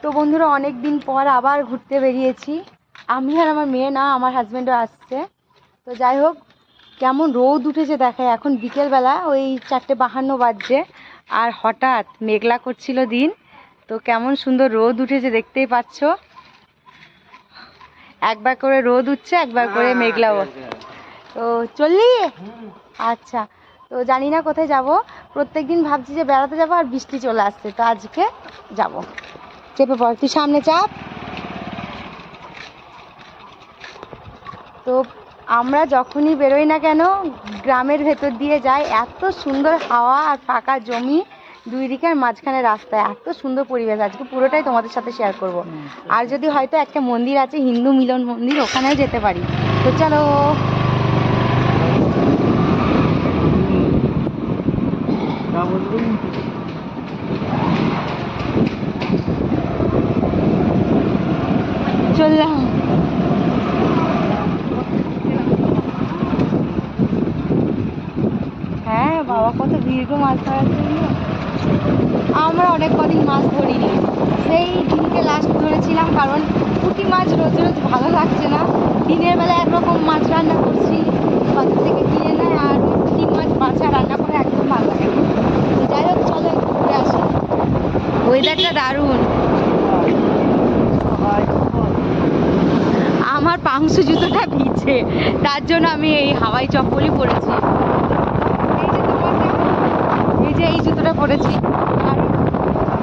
তো বন্ধুরা অনেক দিন পর আবার ঘুরতে বেরিয়েছি। আমি আর আমার মেয়ে না, আমার হাজব্যান্ডও আসছে। তো যাই হোক, কেমন রোদ উঠেছে দেখায়। এখন বিকেলবেলা ওই 4:52 বাজছে, আর হঠাৎ মেঘলা করছিল দিন। তো কেমন সুন্দর রোদ উঠেছে দেখতেই পাচ্ছ। একবার করে রোদ উঠছে, একবার করে মেঘলাও। তো চললি? আচ্ছা। তো জানি না কোথায় যাব। প্রত্যেকদিন ভাবছি যে বেড়াতে যাব, আর বৃষ্টি চলে আসছে। তো আজকে যাব। চেপে পড়, তুই সামনে চাপ। তো আমরা যখনই বেরোই না কেন, গ্রামের ভেতর দিয়ে যাই। এত সুন্দর হাওয়া আর ফাঁকা জমি, দুই দিকের মাঝখানে রাস্তায়, এত সুন্দর পরিবেশ। আজকে পুরোটাই তোমাদের সাথে শেয়ার করব। আর যদি হয়তো একটা মন্দির আছে, হিন্দু মিলন মন্দির, ওখানেও যেতে পারি। তো চলো। চললাম। হ্যাঁ বাবা, কত ভিড় গো মাছ ধরার জন্য। আমরা অনেক কদিন মাছ ধরিনি। সেই দিনকে লাস্ট ধরেছিলাম, কারণ পুঁটি মাছ রোজ রোজ ভালো লাগছে না। দিনের বেলা একরকম মাছ রান্না করছি, বাজার থেকে কিনে নেয়, আর পুঁটি মাছ বাছা রান্না করে একদম ভালো লাগে না। তো যাই হোক, চলো একটু ঘুরে আসি। ওয়েদারটা দারুণ। আমার পাংশু জুতোটা ভিজে, তার জন্য আমি এই হাওয়াই চপ্পলই পরেছি। এই যে এই জুতোটা পরেছি, আর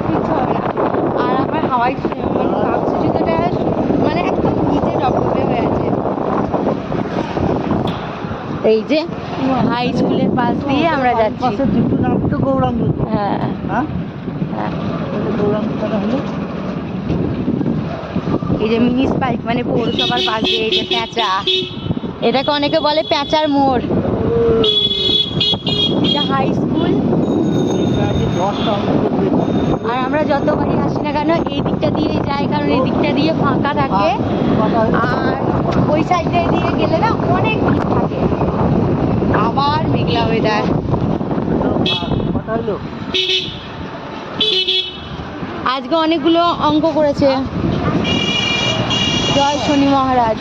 কিচ্ছু হবে না। আর আমার হাওয়াই মানে পাংশু জুতোটা মানে একদম ভিজে ডবডবে হয়ে আছে। এই যে হাই স্কুলের পাশ দিয়ে আমরা যাচ্ছি। হ্যাঁ হ্যাঁ, এই যে মিউনিসিপালিটি মানে পৌরসভার পাশ দিয়ে, এই যে প্যাঁচা, এটাকে অনেকে বলে প্যাঁচার মোড়। এটা হাই স্কুল। আর আমরা যতবারই আসি না কেন এই দিকটা দিয়ে যাই, কারণ এই দিকটা দিয়ে ফাঁকা থাকে। আর ওই সাইডে দিয়ে গেলে না অনেক ভিড় থাকে। আবার মেঘলা ওয়েদার। আজকে অনেকগুলো অঙ্ক করেছে। জয় শনি মহারাজ।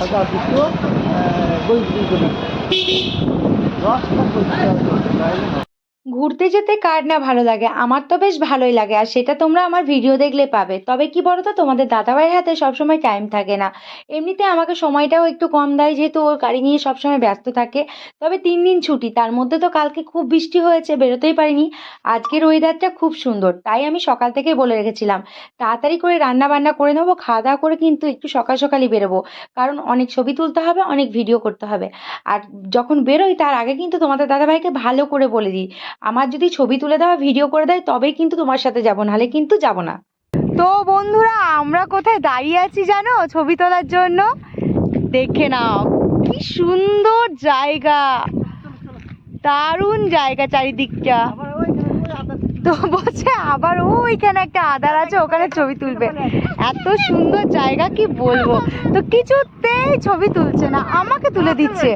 ঘুরতে যেতে কার না ভালো লাগে, আমার তো বেশ ভালোই লাগে। আর সেটা তোমরা আমার ভিডিও দেখলে পাবে। তবে কি বলো তো, তোমাদের দাদাভাইয়ের হাতে সবসময় টাইম থাকে না। এমনিতে আমাকে সময়টাও একটু কম দেয়, যেহেতু ওর গাড়ি নিয়ে সবসময় ব্যস্ত থাকে। তবে 3 দিন ছুটি, তার মধ্যে তো কালকে খুব বৃষ্টি হয়েছে, বেরোতেই পারিনি। আজকের ওয়েদারটা খুব সুন্দর, তাই আমি সকাল থেকেই বলে রেখেছিলাম তাড়াতাড়ি করে রান্না বান্না করে নেবো, খাওয়া দাওয়া করে কিন্তু একটু সকাল সকালই বেরোবো। কারণ অনেক ছবি তুলতে হবে, অনেক ভিডিও করতে হবে। আর যখন বেরোই তার আগে কিন্তু তোমাদের দাদাভাইকে ভালো করে বলে দিই, আমার যদি ছবি তুলে দেওয়া ভিডিও করে দেয় তবেই কিন্তু তোমার সাথে যাব, নাহলে কিন্তু যাব না। তো বন্ধুরা, আমরা কোথায় দাঁড়িয়ে আছি জানো ছবি তোলার জন্য? দেখে নাও কি সুন্দর জায়গা, দারুণ জায়গা চারিদিকটা। তো বলছে আবার ওইখানে একটা আদার আছে, ওখানে ছবি তুলবে। এত সুন্দর জায়গা কি বলবো। তো কিছুতেই ছবি তুলছে না, আমাকে তুলে দিচ্ছে।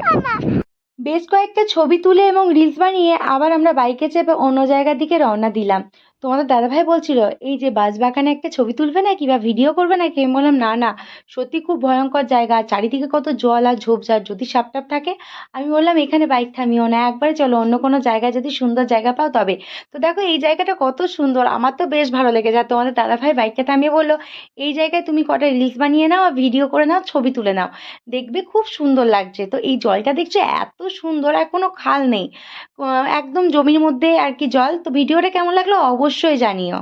বেশ কয়েকটা ছবি তুলে এবং রিলস বানিয়ে আবার আমরা বাইকে চেপে অন্য জায়গার দিকে রওনা দিলাম। তোমাদের দাদাভাই বলছিল এই যে বাঁশবাগানে একটা ছবি তুলবে নাকি বা ভিডিও করবে নাকি। আমি বললাম না না, সত্যি খুব ভয়ঙ্কর জায়গা, চারিদিকে কত জল আর ঝোপঝাড়, যদি সাপ টাপ থাকে। আমি বললাম এখানে বাইক থামিও না, একবার চলো অন্য কোনো জায়গায়, যদি সুন্দর জায়গা পাও তবে। তো দেখো এই জায়গাটা কত সুন্দর, আমার তো বেশ ভালো লেগেছে। আর তোমাদের দাদাভাই বাইকটা থামিয়ে বললো এই জায়গায় তুমি কটা রিলস বানিয়ে নাও, আর ভিডিও করে নাও, ছবি তুলে নাও, দেখবে খুব সুন্দর লাগছে। তো এই জলটা দেখছো এত সুন্দর, আর কোনো খাল নেই, একদম জমির মধ্যে আর কি জল। তো ভিডিওটা কেমন লাগলো অবশ্যই জানিও।